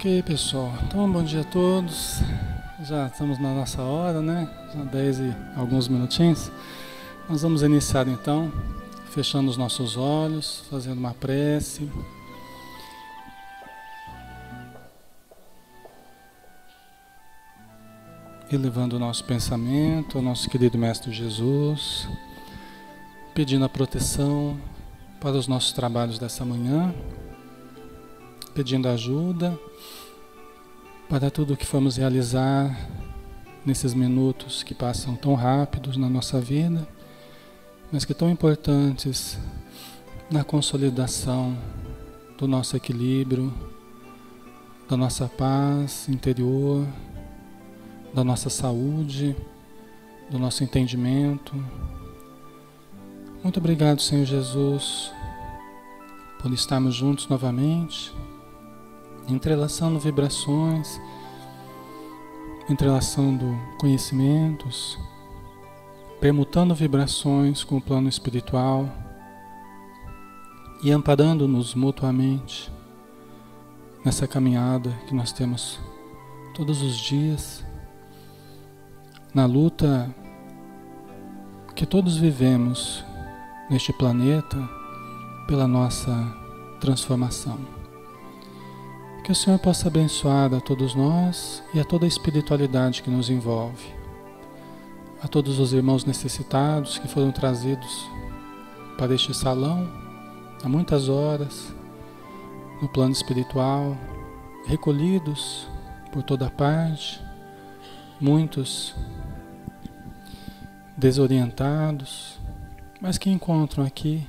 Ok, pessoal. Então, bom dia a todos. Já estamos na nossa hora, né? Já 10 e alguns minutinhos. Nós vamos iniciar então, fechando os nossos olhos, fazendo uma prece. Elevando o nosso pensamento ao nosso querido Mestre Jesus, pedindo a proteção para os nossos trabalhos dessa manhã, pedindo ajuda para tudo o que formos realizar nesses minutos que passam tão rápidos na nossa vida, mas que tão importantes na consolidação do nosso equilíbrio, da nossa paz interior, da nossa saúde, do nosso entendimento. Muito obrigado, Senhor Jesus, por estarmos juntos novamente, entrelaçando vibrações, entrelaçando conhecimentos, permutando vibrações com o plano espiritual e amparando-nos mutuamente nessa caminhada que nós temos todos os dias, na luta que todos vivemos neste planeta pela nossa transformação. Que o Senhor possa abençoar a todos nós e a toda a espiritualidade que nos envolve, a todos os irmãos necessitados que foram trazidos para este salão há muitas horas, no plano espiritual, recolhidos por toda parte, muitos desorientados, mas que encontram aqui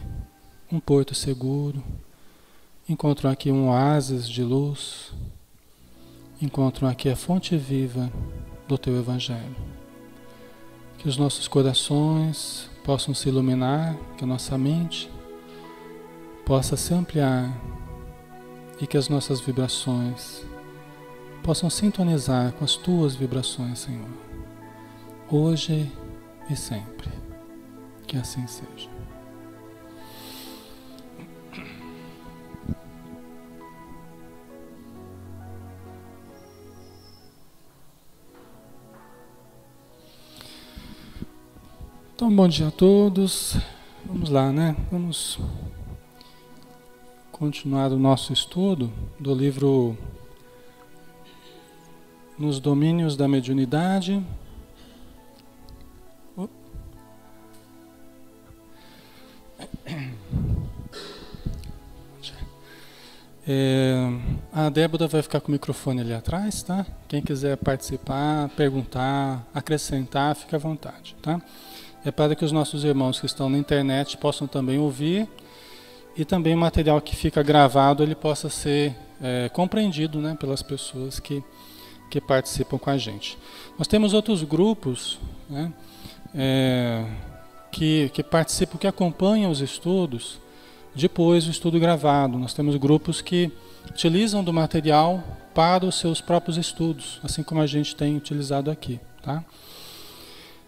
um porto seguro, encontram aqui um oásis de luz, encontram aqui a fonte viva do Teu Evangelho. Que os nossos corações possam se iluminar, que a nossa mente possa se ampliar e que as nossas vibrações possam sintonizar com as Tuas vibrações, Senhor, hoje e sempre. Que assim seja. Então, bom dia a todos. Vamos lá, né? Vamos continuar o nosso estudo do livro Nos Domínios da Mediunidade. A Débora vai ficar com o microfone ali atrás, tá? Quem quiser participar, perguntar, acrescentar, fique à vontade, tá? É para que os nossos irmãos que estão na internet possam também ouvir e também o material que fica gravado ele possa ser compreendido, né, pelas pessoas que participam com a gente. Nós temos outros grupos, né, que participam, que acompanham os estudos depois do estudo gravado. Nós temos grupos que utilizam do material para os seus próprios estudos, assim como a gente tem utilizado aqui, tá?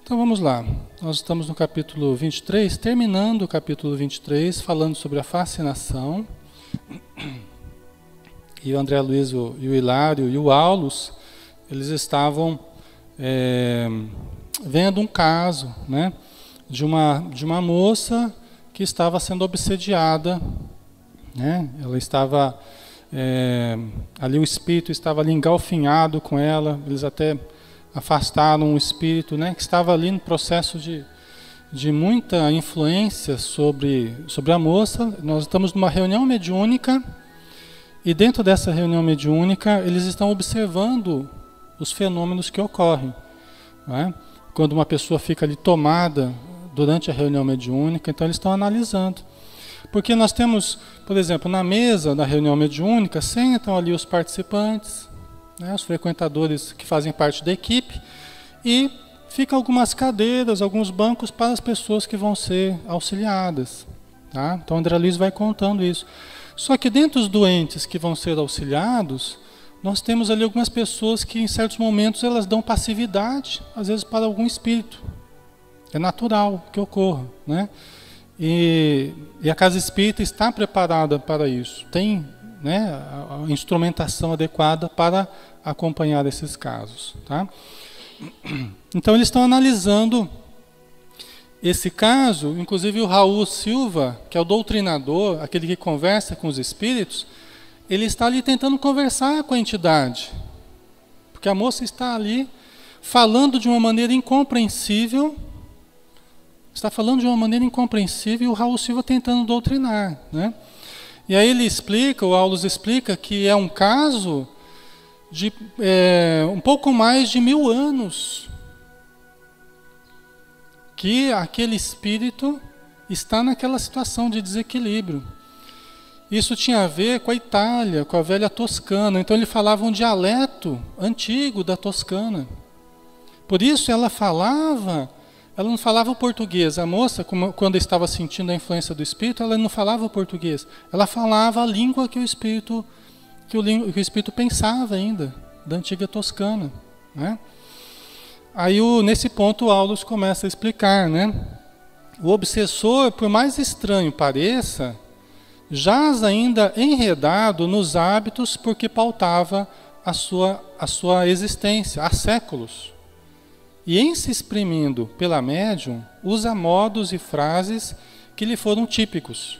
Então vamos lá, nós estamos no capítulo 23, terminando o capítulo 23, falando sobre a fascinação. E o André Luiz e o Hilário e o Aulus, eles estavam vendo um caso, né, de uma moça que estava sendo obsediada, né? Ela estava, ali o espírito estava ali engalfinhado com ela, eles até afastaram um espírito, né, que estava ali no processo de muita influência sobre a moça. Nós estamos numa reunião mediúnica e dentro dessa reunião mediúnica eles estão observando os fenômenos que ocorrem, né? Quando uma pessoa fica ali tomada durante a reunião mediúnica, então eles estão analisando. Porque nós temos, por exemplo, na mesa da reunião mediúnica, sentam ali os participantes, né, os frequentadores que fazem parte da equipe, e ficam algumas cadeiras, alguns bancos para as pessoas que vão ser auxiliadas, tá? Então André Luiz vai contando isso. Só que dentro dos doentes que vão ser auxiliados, nós temos ali algumas pessoas que em certos momentos elas dão passividade, às vezes para algum espírito. É natural que ocorra, né? E a casa espírita está preparada para isso. Tem né, a instrumentação adequada para acompanhar esses casos. Tá? Então eles estão analisando esse caso, inclusive o Raul Silva, que é o doutrinador, aquele que conversa com os espíritos, ele está ali tentando conversar com a entidade. Porque a moça está ali falando de uma maneira incompreensível, e o Raul Silva tentando doutrinar, né? E aí ele explica, o Aulus explica, que é um caso de um pouco mais de 1000 anos que aquele espírito está naquela situação de desequilíbrio. Isso tinha a ver com a Itália, com a velha Toscana. Então ele falava um dialeto antigo da Toscana. Por isso ela não falava o português. A moça, quando estava sentindo a influência do espírito, ela não falava o português. Ela falava a língua que o espírito pensava ainda, da antiga Toscana, né? Aí nesse ponto o Aulus começa a explicar, né? O obsessor, por mais estranho pareça, jaz ainda enredado nos hábitos porque pautava a sua existência há séculos. E em se exprimindo pela médium, usa modos e frases que lhe foram típicos.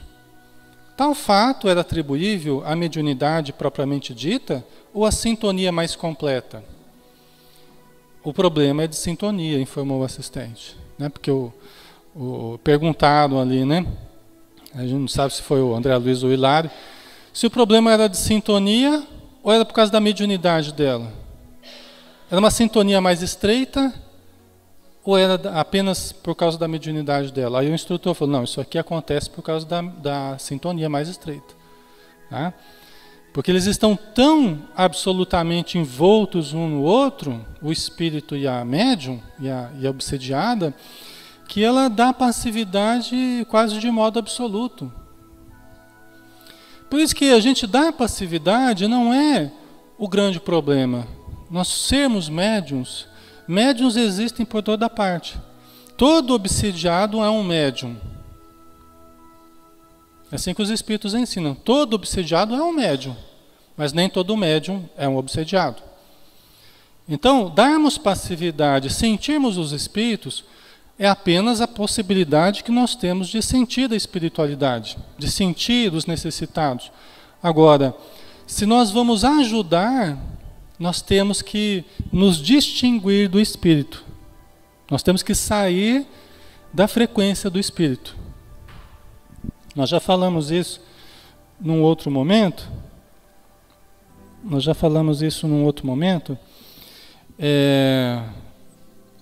Tal fato era atribuível à mediunidade propriamente dita ou à sintonia mais completa? O problema é de sintonia, informou o assistente, né? Porque perguntaram ali, né? A gente não sabe se foi o André Luiz ou o Hilário, se o problema era de sintonia ou era por causa da mediunidade dela. Era uma sintonia mais estreita ou era apenas por causa da mediunidade dela? Aí o instrutor falou, não, isso aqui acontece por causa da sintonia mais estreita. Tá? Porque eles estão tão absolutamente envoltos um no outro, o espírito e a médium, e a obsediada, que ela dá passividade quase de modo absoluto. Por isso que a gente dar passividade não é o grande problema. Nós sermos médiuns existem por toda parte. Todo obsediado é um médium. É assim que os espíritos ensinam. Todo obsediado é um médium, mas nem todo médium é um obsediado. Então, darmos passividade, sentirmos os espíritos, é apenas a possibilidade que nós temos de sentir a espiritualidade, de sentir os necessitados. Agora, se nós vamos ajudar, nós temos que nos distinguir do espírito. Nós temos que sair da frequência do espírito. Nós já falamos isso num outro momento.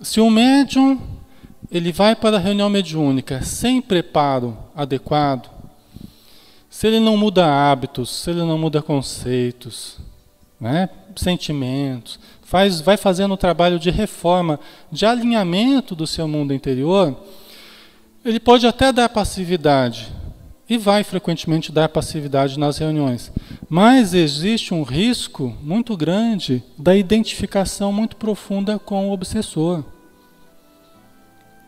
Se um médium ele vai para a reunião mediúnica sem preparo adequado, se ele não muda hábitos, se ele não muda conceitos, né, sentimentos, vai fazendo o trabalho de reforma, de alinhamento do seu mundo interior, ele pode até dar passividade, e vai frequentemente dar passividade nas reuniões. Mas existe um risco muito grande da identificação muito profunda com o obsessor.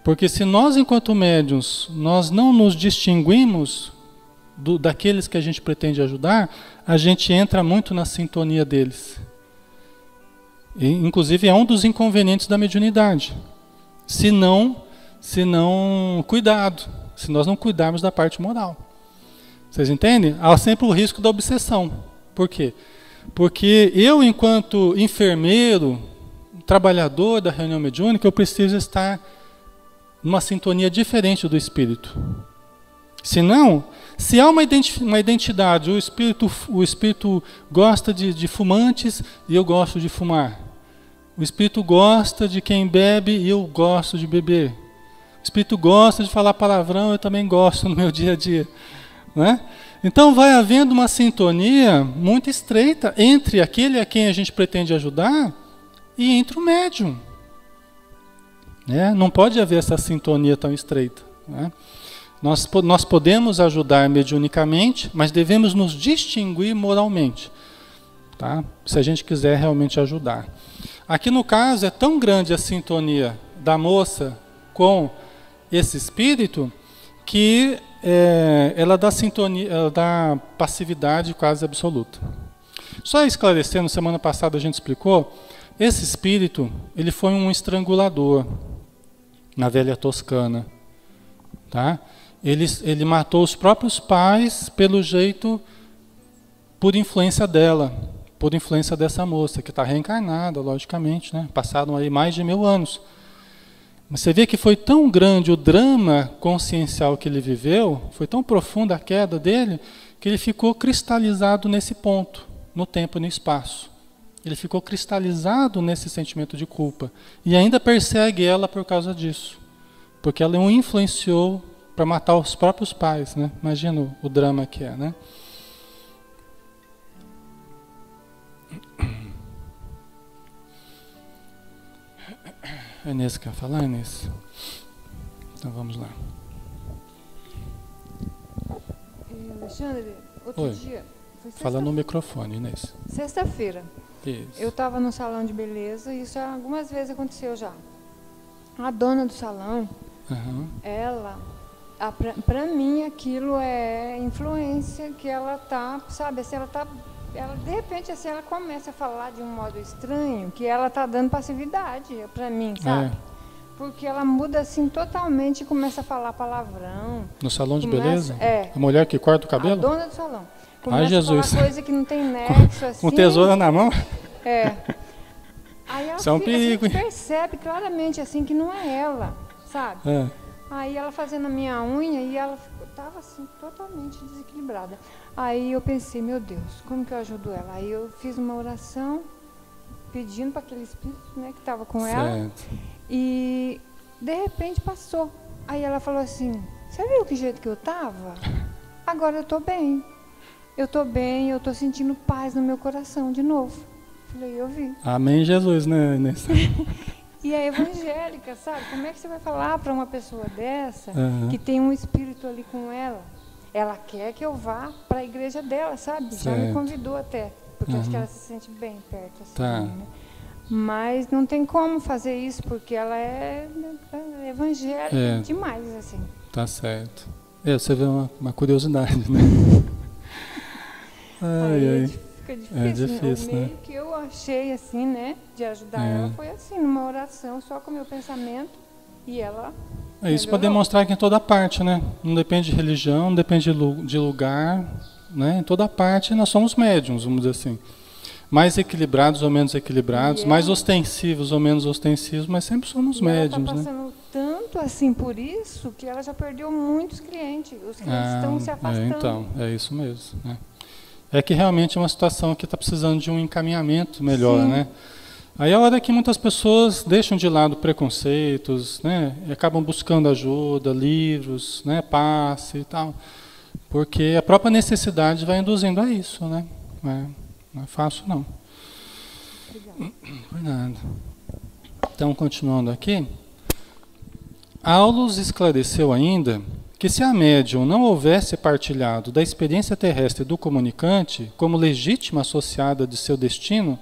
Porque se nós, enquanto médiuns, nós não nos distinguimos daqueles que a gente pretende ajudar, a gente entra muito na sintonia deles. E, inclusive, é um dos inconvenientes da mediunidade. Se nós não cuidarmos da parte moral. Vocês entendem? Há sempre o risco da obsessão. Por quê? Porque eu, enquanto enfermeiro, trabalhador da reunião mediúnica, eu preciso estar numa sintonia diferente do espírito. Senão, se há uma identidade, o espírito gosta de fumantes e eu gosto de fumar. O espírito gosta de quem bebe e eu gosto de beber. O espírito gosta de falar palavrão, eu também gosto no meu dia a dia. Né? Então vai havendo uma sintonia muito estreita entre aquele a quem a gente pretende ajudar e entre o médium. Né? Não pode haver essa sintonia tão estreita. Né? Nós podemos ajudar mediunicamente, mas devemos nos distinguir moralmente, tá? Se a gente quiser realmente ajudar. Aqui no caso é tão grande a sintonia da moça com esse espírito que ela dá sintonia, ela dá passividade quase absoluta. Só esclarecendo, semana passada a gente explicou, esse espírito, ele foi um estrangulador na velha Toscana, tá? Ele matou os próprios pais pelo jeito, por influência dela, por influência dessa moça, que está reencarnada, logicamente, né? Passaram aí mais de 1000 anos. Mas você vê que foi tão grande o drama consciencial que ele viveu, foi tão profunda a queda dele, que ele ficou cristalizado nesse ponto, no tempo e no espaço. Ele ficou cristalizado nesse sentimento de culpa. E ainda persegue ela por causa disso. Porque ela o influenciou para matar os próprios pais, né? Imagina o drama que é, né? É Inês que quer falar, Inês? Então vamos lá. Alexandre, outro dia... Fala no microfone, Inês. Sexta-feira. Isso. Eu estava no salão de beleza e isso algumas vezes aconteceu já. A dona do salão, ela... Para mim aquilo é influência que ela tá, sabe, assim, ela de repente assim, ela começa a falar de um modo estranho, que ela tá dando passividade para mim, sabe? Porque ela muda assim totalmente e começa a falar palavrão. No salão de beleza? É. A mulher que corta o cabelo? A dona do salão. Começa Ai, Jesus. a falar coisa que não tem nexo, assim. Com tesoura na mão? É. Aí ela Isso é um perigo, a gente percebe claramente assim que não é ela, sabe? Aí ela fazendo a minha unha e ela estava assim, totalmente desequilibrada. Aí eu pensei, meu Deus, como que eu ajudo ela? Aí eu fiz uma oração pedindo para aquele espírito, né, que estava com ela. E de repente passou. Aí ela falou assim, você viu que jeito que eu estava? Agora eu estou bem. Eu estou bem, eu estou sentindo paz no meu coração de novo. Falei, eu vi. Amém, Jesus, né, Inês? E é evangélica, sabe? Como é que você vai falar para uma pessoa dessa que tem um espírito ali com ela? Ela quer que eu vá para a igreja dela, sabe? Certo. Já me convidou até, porque acho que ela se sente bem perto. Assim, né? Mas não tem como fazer isso, porque ela é evangélica demais, assim. Tá certo. Você vê uma curiosidade, né? Fica difícil, o meio que eu achei assim, né, de ajudar ela foi assim, numa oração, só com o meu pensamento, e ela... É isso para demonstrar que em toda parte, né, não depende de religião, não depende de lugar, né, em toda parte nós somos médiums, vamos dizer assim. Mais equilibrados ou menos equilibrados, mais ostensivos ou menos ostensivos, mas sempre somos médiums, né? Ela está passando tanto assim por isso, que ela já perdeu muitos clientes, os clientes estão se afastando. Então, é isso mesmo, né. É que realmente é uma situação que está precisando de um encaminhamento melhor, né? Aí é a hora que muitas pessoas deixam de lado preconceitos, né? E acabam buscando ajuda, livros, né? Passe e tal. Porque a própria necessidade vai induzindo a isso, né? Não é fácil, não. Obrigada. Por nada. Então, continuando aqui. Aulus esclareceu ainda que se a médium não houvesse partilhado da experiência terrestre do comunicante como legítima associada de seu destino,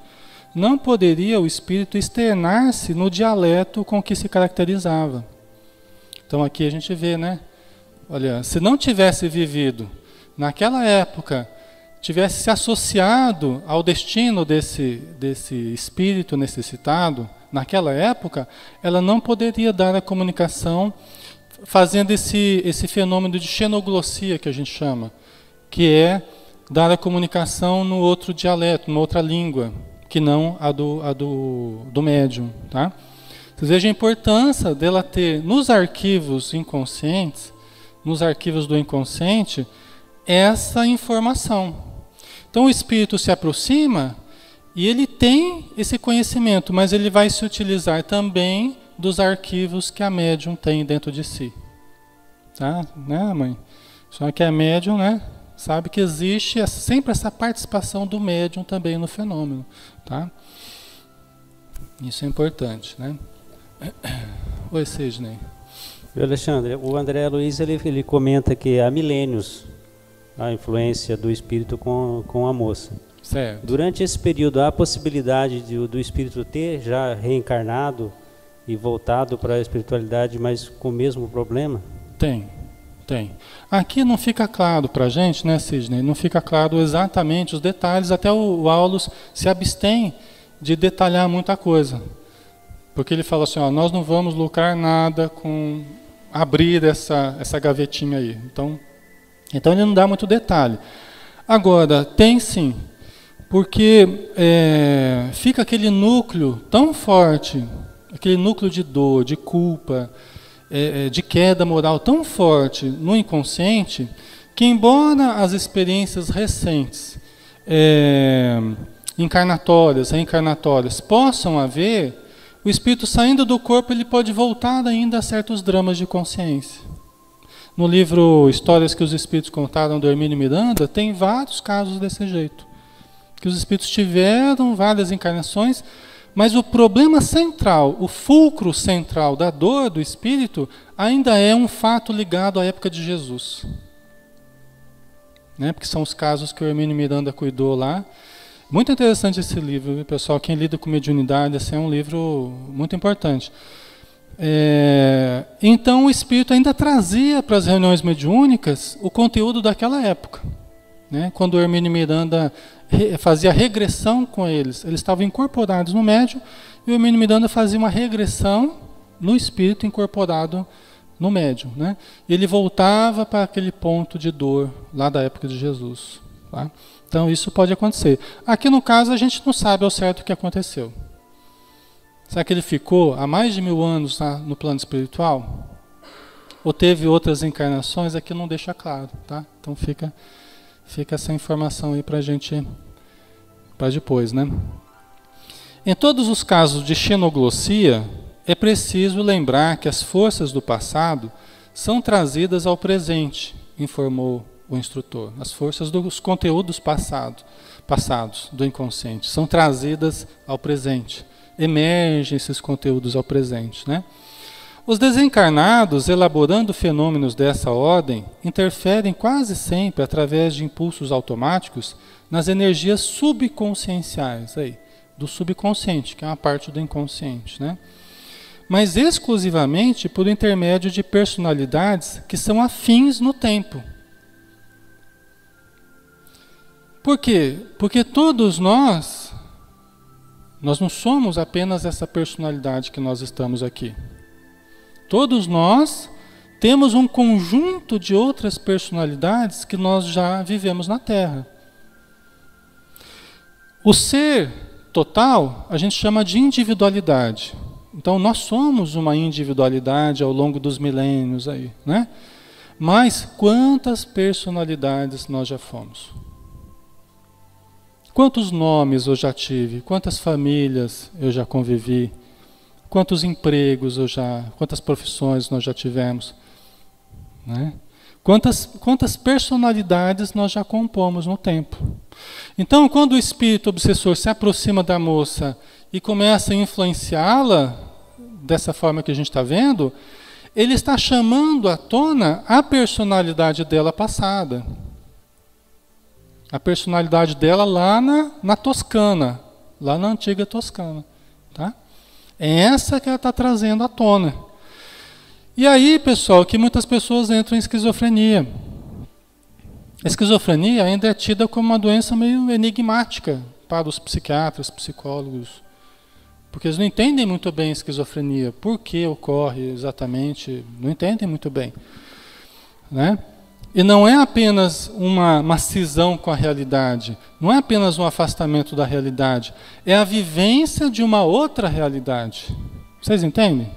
não poderia o espírito externar-se no dialeto com que se caracterizava. Então aqui a gente vê, né? Olha, se não tivesse vivido naquela época, tivesse se associado ao destino desse espírito necessitado, naquela época, ela não poderia dar a comunicação fazendo esse fenômeno de xenoglossia que a gente chama, que é dar a comunicação no outro dialeto, numa outra língua, que não a do médium. Tá? Vocês vejam a importância dela ter nos arquivos inconscientes, nos arquivos do inconsciente, essa informação. Então o espírito se aproxima e ele tem esse conhecimento, mas ele vai se utilizar também dos arquivos que a médium tem dentro de si. Tá? Né, mãe? Só que a médium, né, sabe que existe sempre essa participação do médium também no fenômeno. Tá? Isso é importante. Né? Oi, Sidney. Alexandre, o André Luiz ele comenta que há milênios a influência do espírito com a moça. Certo. Durante esse período, há a possibilidade do espírito ter já reencarnado e voltado para a espiritualidade, mas com o mesmo problema? Tem. Tem. Aqui não fica claro para a gente, né, Sidney? Não fica claro exatamente os detalhes, até o Aulus se abstém de detalhar muita coisa. Porque ele fala assim, ó, nós não vamos lucrar nada com abrir essa gavetinha aí. Então ele não dá muito detalhe. Agora, tem sim, porque fica aquele núcleo tão forte, aquele núcleo de dor, de culpa, de queda moral tão forte no inconsciente, que embora as experiências recentes, encarnatórias, reencarnatórias, possam haver, o espírito saindo do corpo ele pode voltar ainda a certos dramas de consciência. No livro Histórias que os Espíritos Contaram, do Hermínio Miranda, tem vários casos desse jeito. Que os espíritos tiveram várias encarnações, mas o problema central, o fulcro central da dor do espírito, ainda é um fato ligado à época de Jesus. Né? Porque são os casos que o Hermínio Miranda cuidou lá. Muito interessante esse livro, viu, pessoal? Quem lida com mediunidade, assim, é um livro muito importante. Então o espírito ainda trazia para as reuniões mediúnicas o conteúdo daquela época. Né? Quando o Hermínio Miranda fazia regressão com eles estavam incorporados no médium, e o Hermínio Miranda fazia uma regressão no espírito incorporado no médium. Né? E ele voltava para aquele ponto de dor lá da época de Jesus. Tá? Então isso pode acontecer. Aqui no caso a gente não sabe ao certo o que aconteceu. Será que ele ficou há mais de 1000 anos no plano espiritual? Ou teve outras encarnações? Aqui não deixa claro. Tá? Então fica essa informação aí para a gente, para depois, né? Em todos os casos de xenoglossia, é preciso lembrar que as forças do passado são trazidas ao presente, informou o instrutor. As forças dos conteúdos passados do inconsciente são trazidas ao presente. Emergem esses conteúdos ao presente, né? Os desencarnados, elaborando fenômenos dessa ordem, interferem quase sempre, através de impulsos automáticos, nas energias subconscienciais, do subconsciente, que é uma parte do inconsciente, né? Mas exclusivamente por intermédio de personalidades que são afins no tempo. Por quê? Porque todos nós não somos apenas essa personalidade que nós estamos aqui. Todos nós temos um conjunto de outras personalidades que nós já vivemos na Terra. O ser total a gente chama de individualidade. Então nós somos uma individualidade ao longo dos milênios aí, né? Mas quantas personalidades nós já fomos? Quantos nomes eu já tive? Quantas famílias eu já convivi? Quantos empregos quantas profissões nós já tivemos? Né? Quantas personalidades nós já compomos no tempo? Então, quando o espírito obsessor se aproxima da moça e começa a influenciá-la, dessa forma que a gente está vendo, ele está chamando à tona a personalidade dela passada. A personalidade dela lá na Toscana, lá na antiga Toscana. Tá? É essa que ela está trazendo à tona. E aí, pessoal, que muitas pessoas entram em esquizofrenia. A esquizofrenia ainda é tida como uma doença meio enigmática para os psiquiatras, psicólogos. Porque eles não entendem muito bem a esquizofrenia. Por que ocorre exatamente? Não entendem muito bem. Né? E não é apenas uma cisão com a realidade, não é apenas um afastamento da realidade, é a vivência de uma outra realidade. Vocês entendem?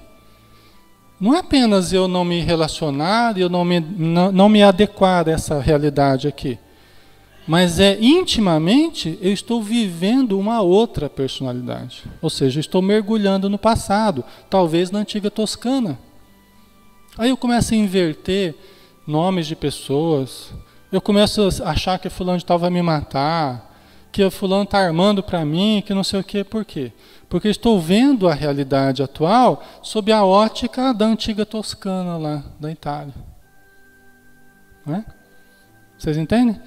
Não é apenas eu não me relacionar e eu não me adequar a essa realidade aqui, mas é intimamente eu estou vivendo uma outra personalidade. Ou seja, eu estou mergulhando no passado, talvez na antiga Toscana. Aí eu começo a inverter nomes de pessoas, eu começo a achar que fulano de tal vai me matar, que fulano está armando para mim, que não sei o quê. Por quê? Porque eu estou vendo a realidade atual sob a ótica da antiga Toscana lá, da Itália. Não é? Vocês entendem?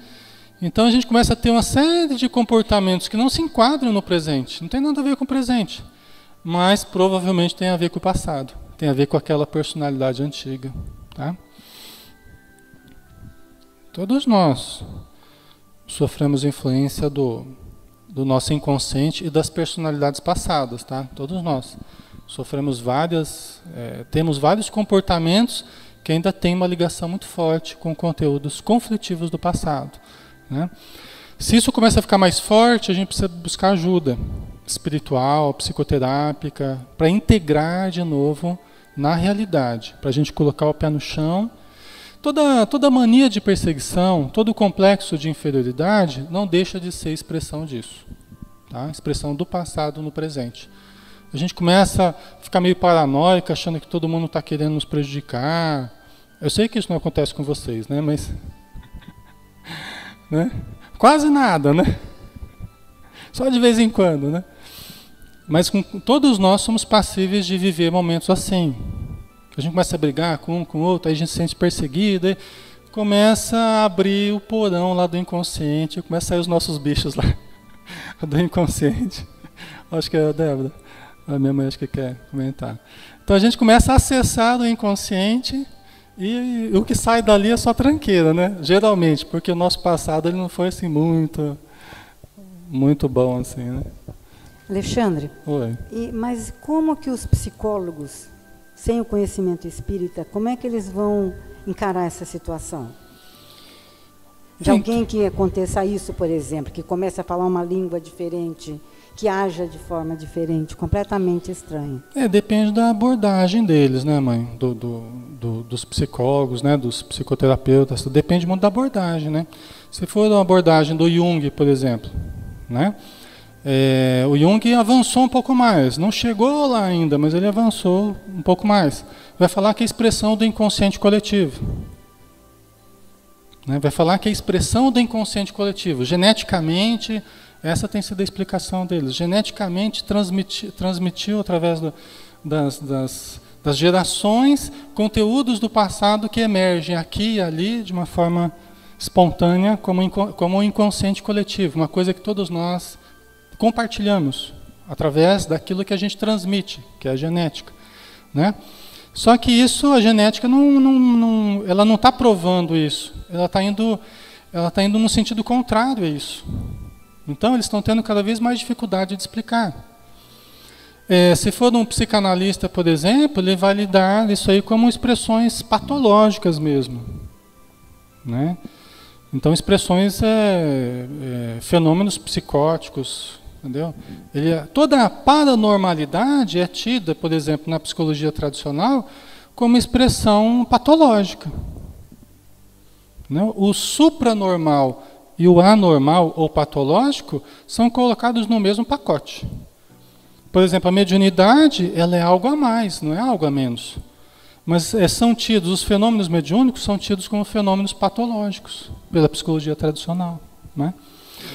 Então a gente começa a ter uma série de comportamentos que não se enquadram no presente, não tem nada a ver com o presente, mas provavelmente tem a ver com o passado, tem a ver com aquela personalidade antiga. Tá? Todos nós sofremos influência do nosso inconsciente e das personalidades passadas, tá? Todos nós sofremos temos vários comportamentos que ainda têm uma ligação muito forte com conteúdos conflitivos do passado, né? Se isso começa a ficar mais forte, a gente precisa buscar ajuda espiritual, psicoterápica, para integrar de novo na realidade, para a gente colocar o pé no chão. Toda mania de perseguição, todo complexo de inferioridade não deixa de ser expressão disso, tá? Expressão do passado no presente. A gente começa a ficar meio paranoico, achando que todo mundo está querendo nos prejudicar. Eu sei que isso não acontece com vocês, né? Mas né? Quase nada, né? Só de vez em quando, né? Mas todos nós somos passíveis de viver momentos assim. A gente começa a brigar com um com o outro, aí a gente se sente perseguido, aí começa a abrir o porão lá do inconsciente, começa a sair os nossos bichos lá do inconsciente. Acho que é a Débora, a minha mãe acho que quer comentar. Então a gente começa a acessar o inconsciente e o que sai dali é só tranqueira, né? Geralmente, porque o nosso passado ele não foi assim muito bom assim, né? Alexandre, oi. Mas como que os psicólogos, sem o conhecimento espírita, como é que eles vão encarar essa situação? De alguém que aconteça isso, por exemplo, que comece a falar uma língua diferente, que haja de forma diferente, completamente estranha. Depende da abordagem deles, né, mãe? Dos psicólogos, né, dos psicoterapeutas, depende muito da abordagem, né? Se for uma abordagem do Jung, por exemplo, né? O Jung avançou um pouco mais, não chegou lá ainda, mas ele avançou um pouco mais. Vai falar que é a expressão do inconsciente coletivo. Né? Vai falar que é a expressão do inconsciente coletivo. Geneticamente, essa tem sido a explicação deles. Geneticamente transmitiu através das gerações conteúdos do passado que emergem aqui e ali de uma forma espontânea como um inconsciente coletivo, uma coisa que todos nós compartilhamos através daquilo que a gente transmite, que é a genética, né? Só que isso, a genética ela não está provando isso, ela está indo no sentido contrário a isso. Então eles estão tendo cada vez mais dificuldade de explicar. Se for um psicanalista, por exemplo, ele vai lidar isso aí como expressões patológicas mesmo, né? Então expressões, fenômenos psicóticos. Entendeu? Toda a paranormalidade é tida, por exemplo, na psicologia tradicional, como expressão patológica. Não? O supranormal e o anormal ou patológico são colocados no mesmo pacote. Por exemplo, a mediunidade ela é algo a mais, não é algo a menos. Mas os fenômenos mediúnicos são tidos como fenômenos patológicos pela psicologia tradicional. Né?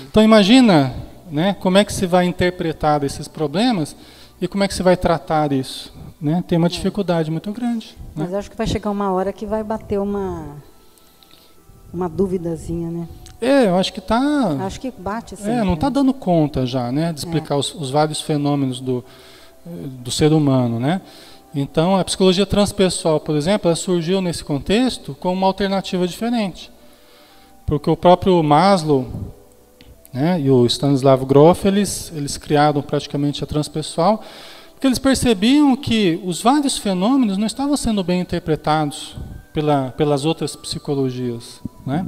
Então imagina, né, como é que se vai interpretar esses problemas e como é que se vai tratar isso. Né? Tem uma dificuldade muito grande. Mas né? acho que vai chegar uma hora que vai bater uma duvidazinha, né? Eu acho que está... Acho que bate assim. Não está dando conta já, né, de explicar os vários fenômenos do ser humano, né? Então, a psicologia transpessoal, por exemplo, ela surgiu nesse contexto como uma alternativa diferente. Porque o próprio Maslow, né, e o Stanislav Grof, eles criaram praticamente a transpessoal, porque eles percebiam que os vários fenômenos não estavam sendo bem interpretados pelas outras psicologias. Né?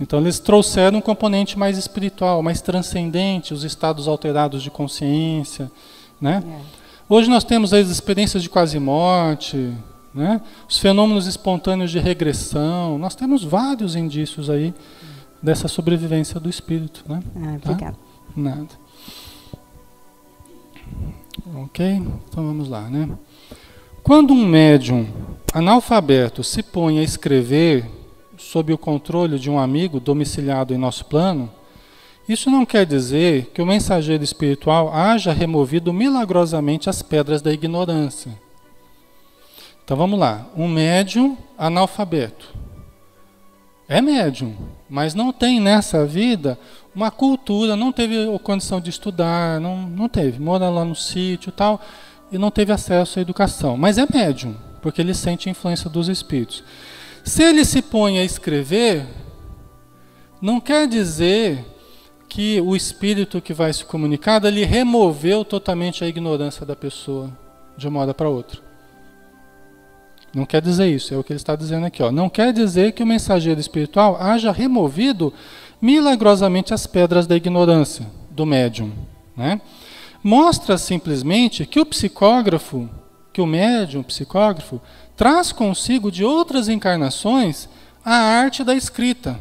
Então, eles trouxeram um componente mais espiritual, mais transcendente, os estados alterados de consciência. Né? Hoje nós temos as experiências de quase-morte, né? Os fenômenos espontâneos de regressão, nós temos vários indícios aí dessa sobrevivência do espírito. Né? Obrigada. Nada. Ok? Então vamos lá. Né? Quando um médium analfabeto se põe a escrever sob o controle de um amigo domiciliado em nosso plano, isso não quer dizer que o mensageiro espiritual haja removido milagrosamente as pedras da ignorância. Então vamos lá. Um médium analfabeto. É médium, mas não tem nessa vida uma cultura, não teve a condição de estudar, não teve. Mora lá no sítio e tal, e não teve acesso à educação. Mas é médium, porque ele sente a influência dos espíritos. Se ele se põe a escrever, não quer dizer que o espírito que vai se comunicar, ele removeu totalmente a ignorância da pessoa de uma hora para outra. Não quer dizer isso, é o que ele está dizendo aqui. Não quer dizer que o mensageiro espiritual haja removido milagrosamente as pedras da ignorância do médium, né? Mostra simplesmente que o psicógrafo, que o médium, o psicógrafo, traz consigo de outras encarnações a arte da escrita,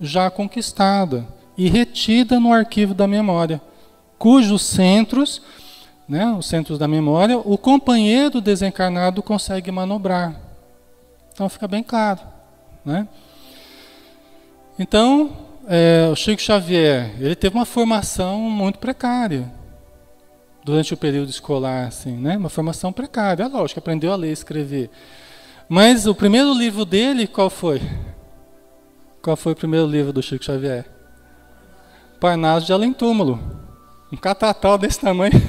já conquistada e retida no arquivo da memória, cujos centros, né, os centros da memória, o companheiro desencarnado consegue manobrar. Então fica bem claro, né? Então, o Chico Xavier, ele teve uma formação muito precária durante o período escolar, assim, né? Uma formação precária, lógico, aprendeu a ler e escrever. Mas o primeiro livro dele, qual foi? Qual foi o primeiro livro do Chico Xavier? Parnaso de Além Túmulo. Um catatal desse tamanho,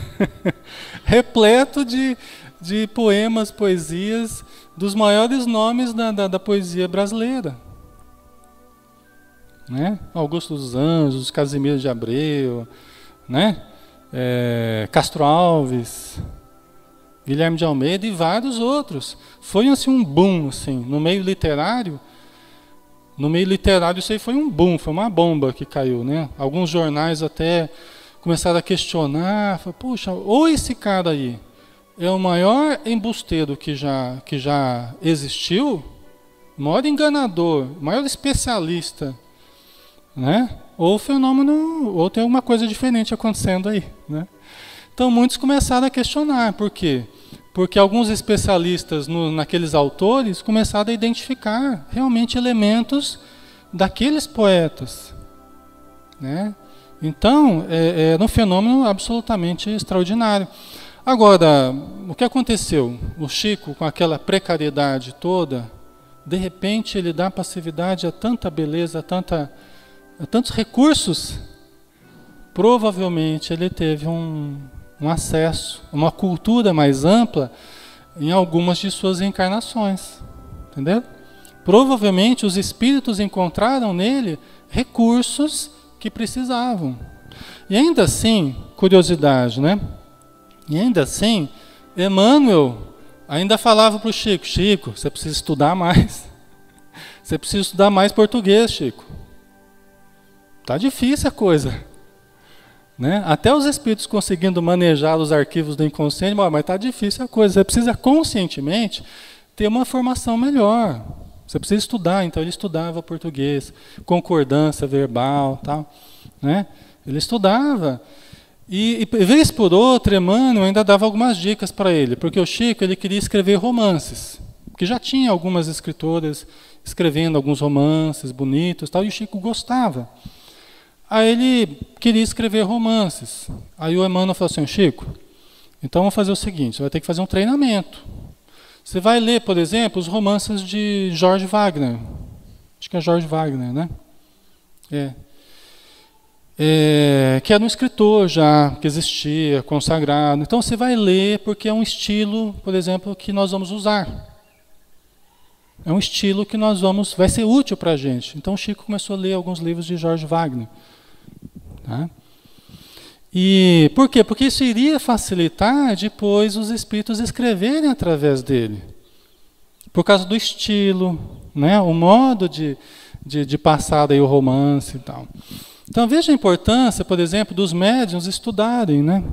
repleto de poemas, poesias, dos maiores nomes da poesia brasileira. Né? Augusto dos Anjos, Casimiro de Abreu, né? Castro Alves, Guilherme de Almeida e vários outros. Foi assim, um boom assim, no meio literário. No meio literário isso aí foi um boom, foi uma bomba que caiu, né? Alguns jornais até começaram a questionar, falaram, puxa, ou esse cara aí é o maior embusteiro que já existiu, o maior enganador, o maior especialista, né? Ou o fenômeno, ou tem alguma coisa diferente acontecendo aí, né? Então muitos começaram a questionar, por quê? Porque alguns especialistas naqueles autores começaram a identificar realmente elementos daqueles poetas, né? Então, era um fenômeno absolutamente extraordinário. Agora, o que aconteceu? O Chico, com aquela precariedade toda, de repente ele dá passividade a tanta beleza, a tantos recursos. Provavelmente ele teve um acesso, uma cultura mais ampla em algumas de suas encarnações. Entendeu? Provavelmente os espíritos encontraram nele recursos que precisavam. E ainda assim, curiosidade, né? E ainda assim, Emmanuel ainda falava para o Chico, Chico, você precisa estudar mais. Você precisa estudar mais português, Chico. Tá difícil a coisa. Né? Até os espíritos conseguindo manejar os arquivos do inconsciente, mas tá difícil a coisa. Você precisa conscientemente ter uma formação melhor. Você precisa estudar, então ele estudava português, concordância verbal, tal, né? Ele estudava. E vez por outra, Emmanuel ainda dava algumas dicas para ele, porque o Chico ele queria escrever romances, porque já tinha algumas escritoras escrevendo alguns romances bonitos, tal, e o Chico gostava. Aí ele queria escrever romances. Aí o Emmanuel falou assim, Chico, então vamos fazer o seguinte, você vai ter que fazer um treinamento. Você vai ler, por exemplo, os romances de George Wagner. Acho que é George Wagner, né? Que era um escritor já, que existia, consagrado. Então você vai ler porque é um estilo, por exemplo, que nós vamos usar. É um estilo que vai ser útil para a gente. Então o Chico começou a ler alguns livros de George Wagner. Tá? E por quê? Porque isso iria facilitar depois os espíritos escreverem através dele. Por causa do estilo, né? O modo de passar aí o romance e tal. Então veja a importância, por exemplo, dos médiuns estudarem, né?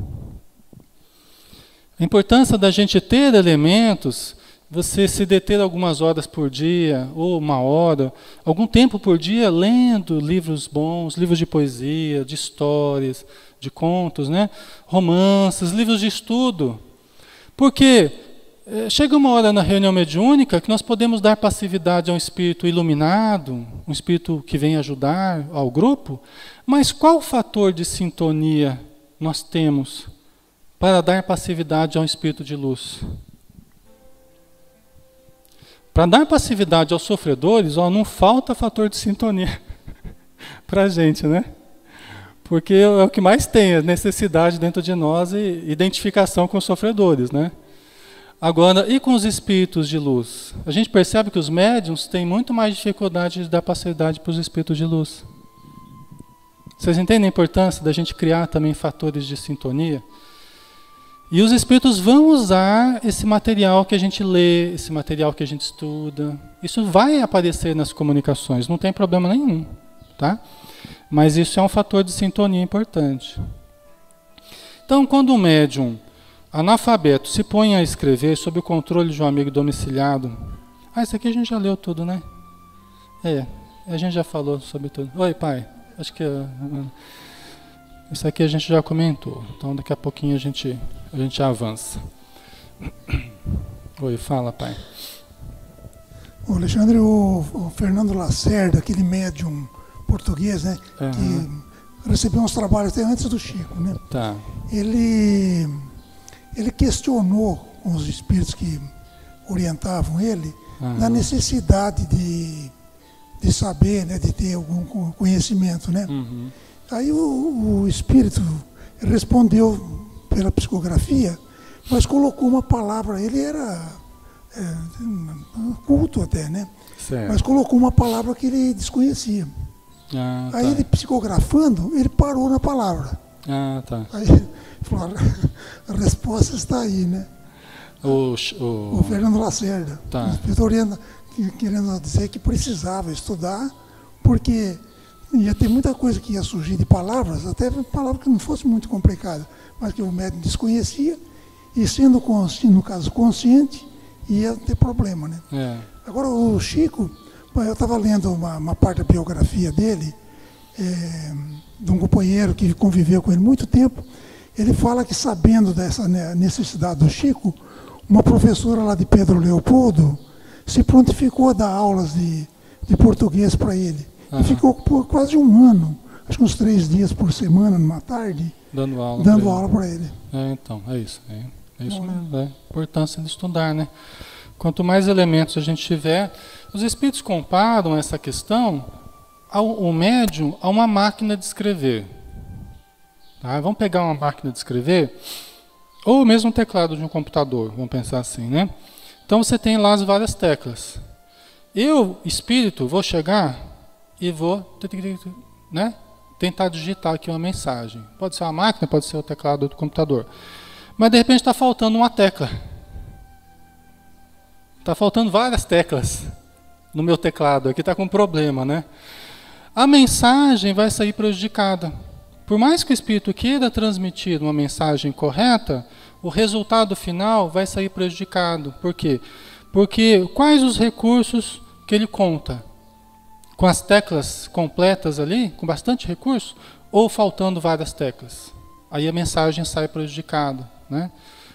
A importância da gente ter elementos, você se deter algumas horas por dia, ou uma hora, algum tempo por dia, lendo livros bons, livros de poesia, de histórias, de contos, né? Romances, livros de estudo. Porque chega uma hora na reunião mediúnica que nós podemos dar passividade a um espírito iluminado, um espírito que vem ajudar ao grupo, mas qual fator de sintonia nós temos para dar passividade a um espírito de luz? Para dar passividade aos sofredores, não falta fator de sintonia para a gente, né? Porque é o que mais tem, a necessidade dentro de nós e identificação com os sofredores, né? Agora, e com os espíritos de luz? A gente percebe que os médiuns têm muito mais dificuldade de dar passividade para os espíritos de luz. Vocês entendem a importância da gente criar também fatores de sintonia? E os espíritos vão usar esse material que a gente lê, esse material que a gente estuda. Isso vai aparecer nas comunicações, não tem problema nenhum, tá? Mas isso é um fator de sintonia importante. Então, quando o médium analfabeto se põe a escrever sob o controle de um amigo domiciliado... isso aqui a gente já leu tudo, né? A gente já falou sobre tudo. Oi, pai. Acho que... isso aqui a gente já comentou. Então, daqui a pouquinho a gente avança. Oi, fala, pai. O Alexandre, o Fernando Lacerda, aquele médium português, né? Que recebeu uns trabalhos até antes do Chico, né? Tá. Ele questionou com os espíritos que orientavam ele na necessidade de saber, né? De ter algum conhecimento, né? Uhum. Aí o espírito respondeu pela psicografia, mas colocou uma palavra, ele era culto até, né? Certo. Mas colocou uma palavra que ele desconhecia. Aí ele psicografando, ele parou na palavra. Tá. Aí falou, a resposta está aí, né? O Fernando Lacerda, o espírito querendo dizer que precisava estudar, porque ia ter muita coisa que ia surgir de palavras, até palavras que não fosse muito complicada, mas que o médium desconhecia, e sendo, no caso, consciente, ia ter problema, né? Agora, o Chico, eu estava lendo uma parte da biografia dele, de um companheiro que conviveu com ele muito tempo. Ele fala que, sabendo dessa necessidade do Chico, uma professora lá de Pedro Leopoldo se prontificou a dar aulas de português para ele. E ficou por quase um ano, acho que uns 3 dias por semana, numa tarde, dando aula para ele. Então, é isso. É isso mesmo, a importância de estudar, né? Quanto mais elementos a gente tiver, os espíritos comparam essa questão ao médium a uma máquina de escrever. Tá? Vamos pegar uma máquina de escrever, ou mesmo um teclado de um computador, vamos pensar assim, né? Então você tem lá as várias teclas. Eu, espírito, vou chegar e vou, né, tentar digitar aqui uma mensagem. Pode ser uma máquina, pode ser o teclado do computador. Mas de repente está faltando uma tecla. Está faltando várias teclas no meu teclado. Aqui está com problema, né? A mensagem vai sair prejudicada. Por mais que o espírito queira transmitir uma mensagem correta, o resultado final vai sair prejudicado. Por quê? Porque quais os recursos que ele conta? Com as teclas completas ali, com bastante recurso, ou faltando várias teclas? Aí a mensagem sai prejudicada, né?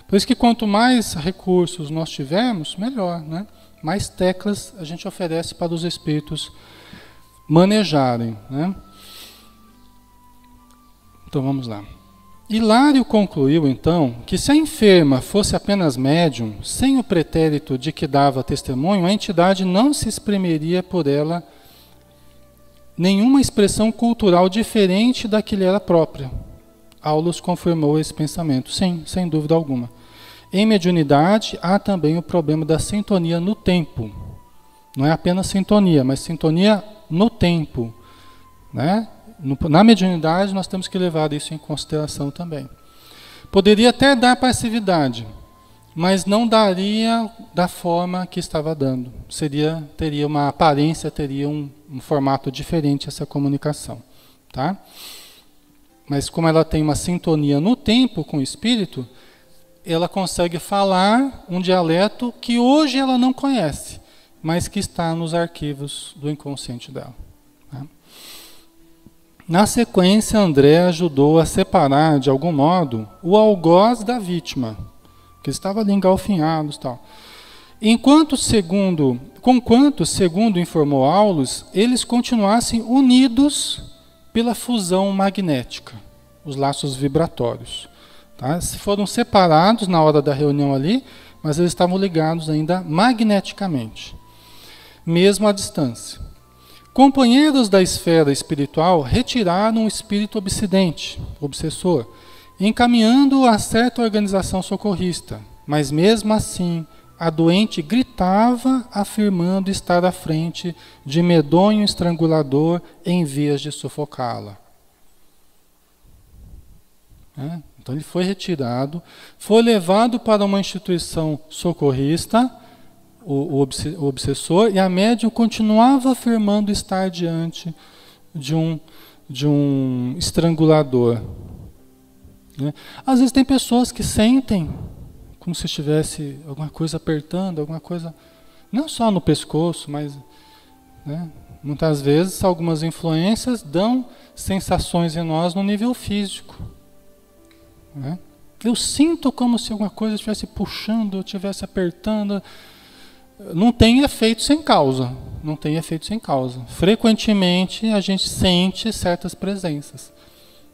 Por isso que quanto mais recursos nós tivermos, melhor, né? Mais teclas a gente oferece para os espíritos manejarem, né? Então vamos lá. Hilário concluiu então que se a enferma fosse apenas médium, sem o pretérito de que dava testemunho, a entidade não se exprimiria por ela nenhuma expressão cultural diferente da que lhe era própria. Aulus confirmou esse pensamento. Sim, sem dúvida alguma. Em mediunidade, há também o problema da sintonia no tempo. Não é apenas sintonia, mas sintonia no tempo, né? Na mediunidade, nós temos que levar isso em consideração também. Poderia até dar passividade, mas não daria da forma que estava dando. Teria uma aparência, teria um formato diferente essa comunicação, tá? Mas como ela tem uma sintonia no tempo com o espírito, ela consegue falar um dialeto que hoje ela não conhece, mas que está nos arquivos do inconsciente dela. Tá? Na sequência, André ajudou a separar, de algum modo, o algoz da vítima, que estava ali engalfinhado e tal. Conquanto, segundo informou Aulus, eles continuassem unidos pela fusão magnética, os laços vibratórios. Tá? Foram separados na hora da reunião ali, mas eles estavam ligados ainda magneticamente, mesmo à distância. Companheiros da esfera espiritual retiraram o espírito obsessor, encaminhando-o a certa organização socorrista, mas mesmo assim a doente gritava, afirmando estar à frente de medonho estrangulador em vias de sufocá-la. né? Então ele foi retirado, foi levado para uma instituição socorrista, o obsessor, e a médium continuava afirmando estar diante de um estrangulador. Né? Às vezes tem pessoas que sentem como se estivesse alguma coisa apertando, alguma coisa, não só no pescoço, mas, né, muitas vezes algumas influências dão sensações em nós no nível físico. Né? Eu sinto como se alguma coisa estivesse puxando, estivesse apertando. Não tem efeito sem causa. Não tem efeito sem causa. Frequentemente a gente sente certas presenças.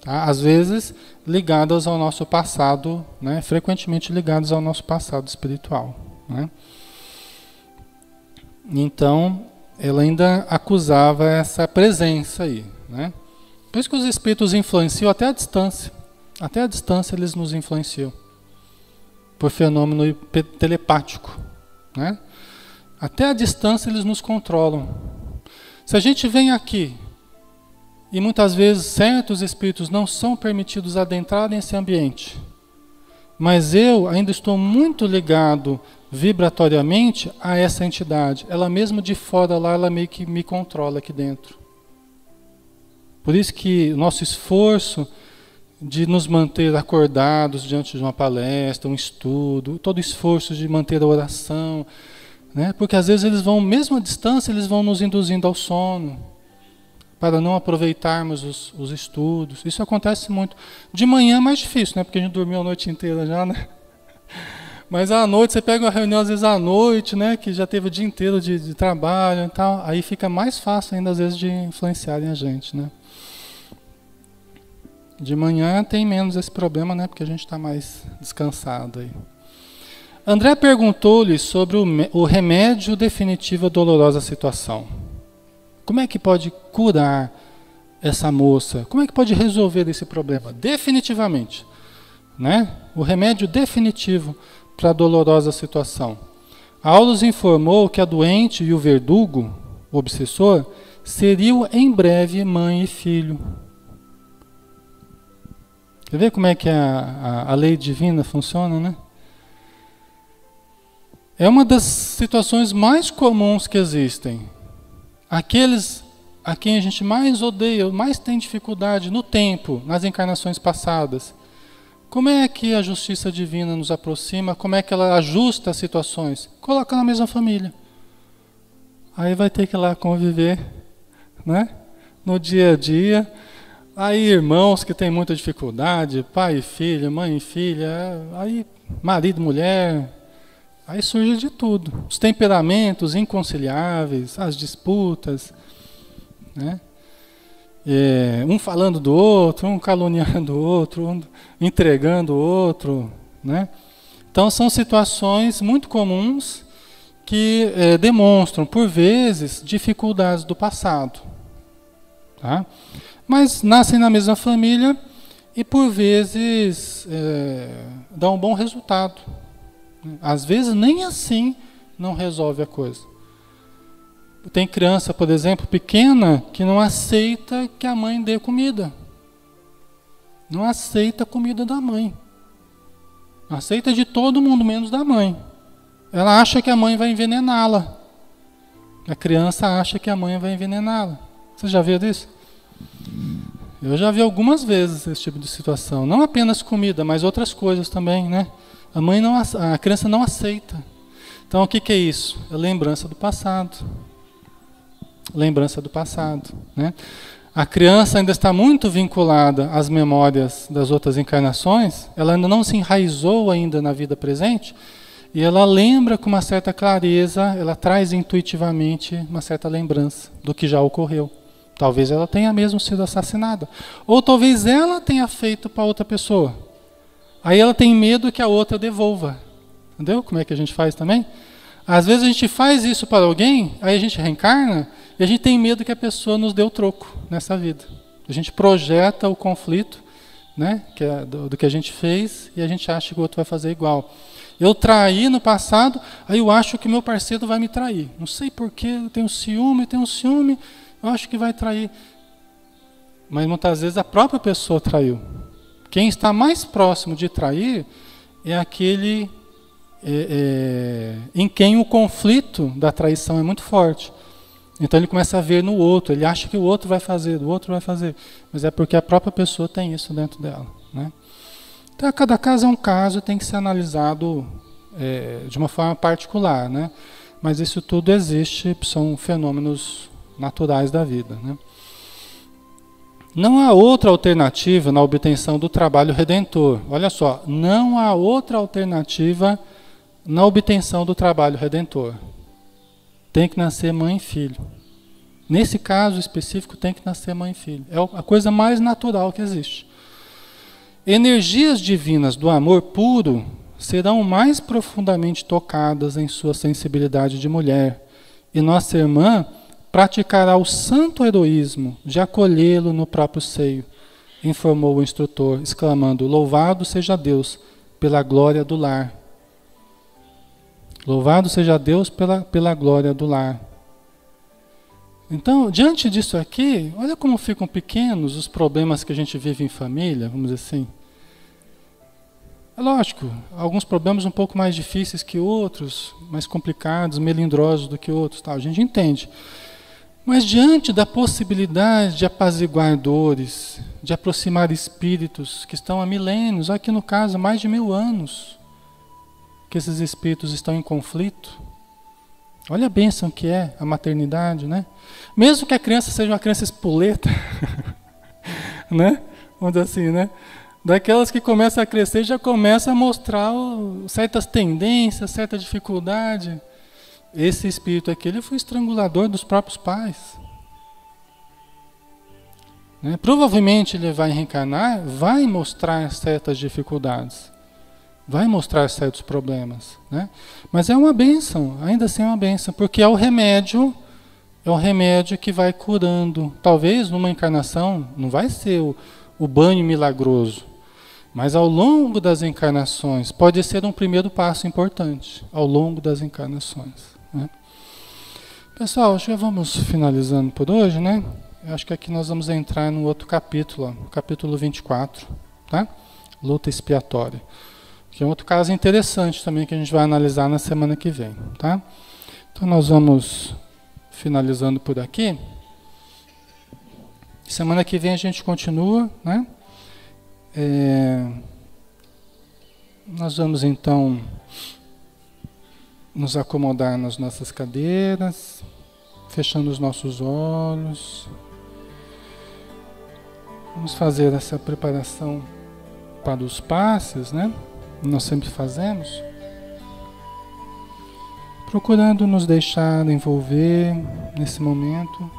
Tá? Às vezes ligadas ao nosso passado, né? Frequentemente ligadas ao nosso passado espiritual. Né? Então, ela ainda acusava essa presença aí. Né? Por isso que os espíritos influenciam até a distância. Até a distância eles nos influenciam. Por fenômeno telepático. Né? Até a distância eles nos controlam. Se a gente vem aqui, e muitas vezes certos espíritos não são permitidos adentrar nesse ambiente, mas eu ainda estou muito ligado vibratoriamente a essa entidade. Ela mesmo de fora lá, ela meio que me controla aqui dentro. Por isso que o nosso esforço de nos manter acordados diante de uma palestra, um estudo, todo esforço de manter a oração, né? Porque às vezes eles vão, mesmo à distância, eles vão nos induzindo ao sono, para não aproveitarmos os estudos. Isso acontece muito. De manhã é mais difícil, né? Porque a gente dormiu a noite inteira já, né? Mas à noite, você pega uma reunião às vezes à noite, né? Que já teve o dia inteiro de trabalho e tal, aí fica mais fácil ainda às vezes de influenciarem a gente, né? De manhã tem menos esse problema, né? Porque a gente está mais descansado aí. André perguntou-lhe sobre o remédio definitivo à dolorosa situação. Como é que pode curar essa moça? Como é que pode resolver esse problema? Definitivamente. Né? O remédio definitivo para a dolorosa situação. Aulus informou que a doente e o verdugo, o obsessor, seriam em breve mãe e filho. Quer ver como é que a lei divina funciona, né? É uma das situações mais comuns que existem. Aqueles a quem a gente mais odeia, mais tem dificuldade no tempo, nas encarnações passadas. Como é que a justiça divina nos aproxima? Como é que ela ajusta as situações? Coloca na mesma família. Aí vai ter que ir lá conviver, né? No dia a dia. Aí irmãos que têm muita dificuldade, pai e filho, mãe e filha, aí marido e mulher, aí surge de tudo. Os temperamentos inconciliáveis, as disputas, né? Um falando do outro, um caluniando o outro, um entregando o outro, né? Então são situações muito comuns que demonstram, por vezes, dificuldades do passado. Tá? Mas nascem na mesma família e, por vezes, dão um bom resultado. Às vezes, nem assim não resolve a coisa. Tem criança, por exemplo, pequena, que não aceita que a mãe dê comida. Não aceita a comida da mãe. Não aceita de todo mundo, menos da mãe. Ela acha que a mãe vai envenená-la. A criança acha que a mãe vai envenená-la. Você já viu isso? Eu já vi algumas vezes esse tipo de situação. Não apenas comida, mas outras coisas também, né? A criança não aceita. Então o que é isso? É lembrança do passado. Lembrança do passado, né? A criança ainda está muito vinculada às memórias das outras encarnações, ela ainda não se enraizou ainda na vida presente, e ela lembra com uma certa clareza, ela traz intuitivamente uma certa lembrança do que já ocorreu. Talvez ela tenha mesmo sido assassinada, ou talvez ela tenha feito para outra pessoa. Aí ela tem medo que a outra devolva. Entendeu como é que a gente faz também? Às vezes a gente faz isso para alguém, aí a gente reencarna, e a gente tem medo que a pessoa nos dê o troco nessa vida. A gente projeta o conflito, né, do que a gente fez, e a gente acha que o outro vai fazer igual. Eu traí no passado, aí eu acho que meu parceiro vai me trair. Não sei porquê, eu tenho ciúme, eu acho que vai trair. Mas muitas vezes a própria pessoa traiu. Quem está mais próximo de trair é aquele em quem o conflito da traição é muito forte. Então ele começa a ver no outro, ele acha que o outro vai fazer, mas é porque a própria pessoa tem isso dentro dela, né? Então cada caso é um caso, tem que ser analisado de uma forma particular, né? Mas isso tudo existe, são fenômenos naturais da vida, né? Não há outra alternativa na obtenção do trabalho redentor. Olha só, não há outra alternativa na obtenção do trabalho redentor. Tem que nascer mãe e filho. Nesse caso específico, tem que nascer mãe e filho. É a coisa mais natural que existe. Energias divinas do amor puro serão mais profundamente tocadas em sua sensibilidade de mulher. E nossa irmã praticará o santo heroísmo de acolhê-lo no próprio seio, informou o instrutor, exclamando: louvado seja Deus pela glória do lar. Louvado seja Deus pela glória do lar. Então, diante disso aqui, olha como ficam pequenos os problemas que a gente vive em família, vamos dizer assim. É lógico, alguns problemas um pouco mais difíceis que outros, mais complicados, melindrosos do que outros, tal, a gente entende. Mas diante da possibilidade de apaziguar dores, de aproximar espíritos que estão há milênios, aqui no caso mais de 1000 anos, que esses espíritos estão em conflito. Olha a bênção que é a maternidade, né? Mesmo que a criança seja uma criança espoleta, né? Vamos dizer assim, né? Daquelas que começam a crescer, já começa a mostrar certas tendências, certa dificuldade. Esse espírito aqui, ele foi estrangulador dos próprios pais. Né? Provavelmente ele vai reencarnar, vai mostrar certas dificuldades. Vai mostrar certos problemas, né? Mas é uma bênção, ainda assim é uma bênção, porque é o remédio que vai curando. Talvez numa encarnação não vai ser o banho milagroso, mas ao longo das encarnações pode ser um primeiro passo importante, ao longo das encarnações, né? Pessoal, acho que vamos finalizando por hoje, né? Eu acho que aqui nós vamos entrar no outro capítulo, capítulo 24, tá? Luta expiatória. Que é um outro caso interessante também que a gente vai analisar na semana que vem, tá? Então nós vamos finalizando por aqui. Semana que vem a gente continua, né? Nós vamos então nos acomodar nas nossas cadeiras, fechando os nossos olhos. Vamos fazer essa preparação para os passes, né? Nós sempre fazemos, procurando nos deixar envolver nesse momento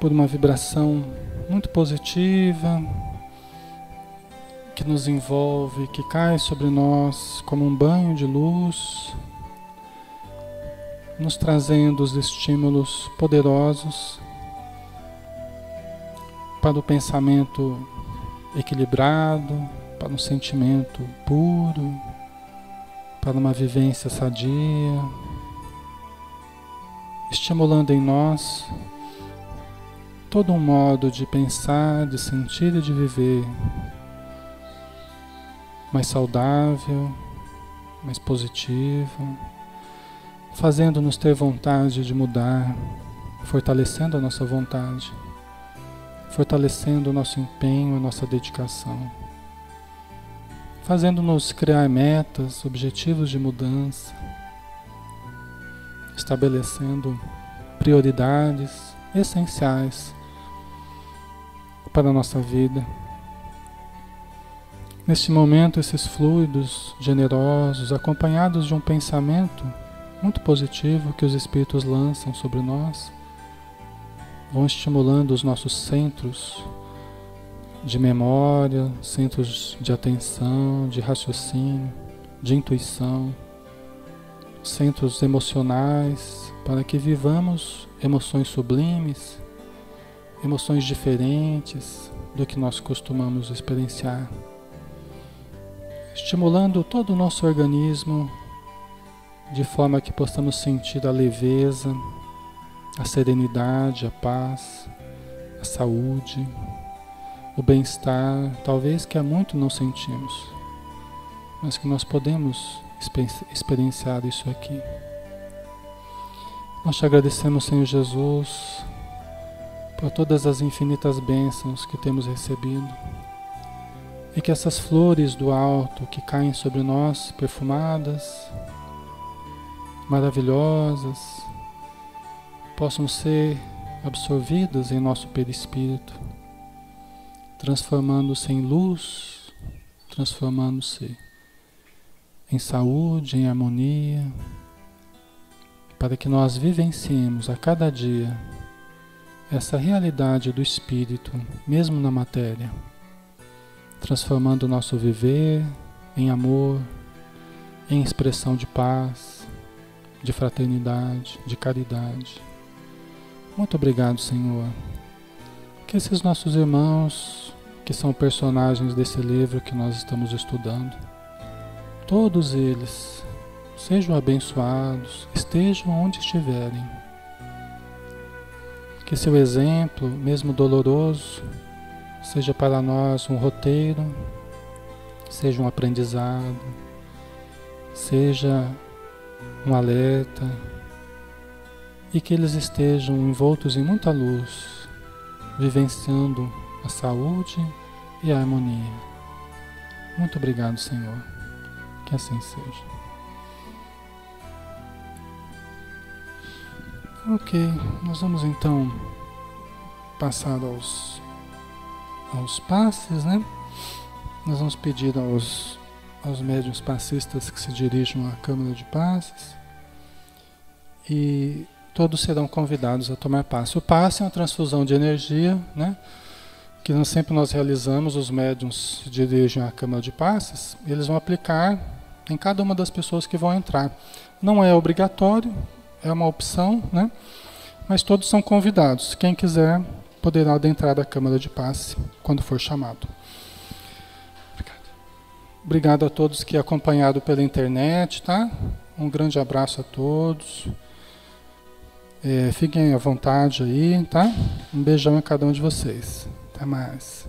por uma vibração muito positiva que nos envolve, que cai sobre nós como um banho de luz, nos trazendo os estímulos poderosos para o pensamento equilibrado, para um sentimento puro, para uma vivência sadia, estimulando em nós todo um modo de pensar, de sentir e de viver mais saudável, mais positivo, fazendo-nos ter vontade de mudar, fortalecendo a nossa vontade, fortalecendo o nosso empenho, a nossa dedicação, fazendo-nos criar metas, objetivos de mudança, estabelecendo prioridades essenciais para a nossa vida. Neste momento, esses fluidos generosos, acompanhados de um pensamento muito positivo que os espíritos lançam sobre nós, vão estimulando os nossos centros de memória, centros de atenção, de raciocínio, de intuição, centros emocionais, para que vivamos emoções sublimes, emoções diferentes do que nós costumamos experienciar, estimulando todo o nosso organismo de forma que possamos sentir a leveza, a serenidade, a paz, a saúde, o bem-estar, talvez que há muito não sentimos, mas que nós podemos experienciar isso aqui. Nós te agradecemos, Senhor Jesus, por todas as infinitas bênçãos que temos recebido, e que essas flores do alto que caem sobre nós, perfumadas, maravilhosas, possam ser absorvidas em nosso perispírito, transformando-se em luz, transformando-se em saúde, em harmonia, para que nós vivenciemos a cada dia essa realidade do Espírito, mesmo na matéria, transformando o nosso viver em amor, em expressão de paz, de fraternidade, de caridade. Muito obrigado, Senhor. Que esses nossos irmãos, que são personagens desse livro que nós estamos estudando, todos eles sejam abençoados, estejam onde estiverem. Que seu exemplo, mesmo doloroso, seja para nós um roteiro, seja um aprendizado, seja um alerta, e que eles estejam envoltos em muita luz, vivenciando a saúde e a harmonia. Muito obrigado, Senhor. Que assim seja. Ok, nós vamos então passar aos passes, né? Nós vamos pedir aos médiuns passistas que se dirijam à Câmara de Passes, e todos serão convidados a tomar passe. O passe é uma transfusão de energia, né? Que nós realizamos, os médiuns se dirigem à Câmara de Passes, eles vão aplicar em cada uma das pessoas que vão entrar. Não é obrigatório, é uma opção, né? Mas todos são convidados. Quem quiser poderá adentrar a Câmara de Passe quando for chamado. Obrigado a todos que acompanharam pela internet, tá? Um grande abraço a todos. Fiquem à vontade aí, tá? Um beijão a cada um de vocês. Até mais.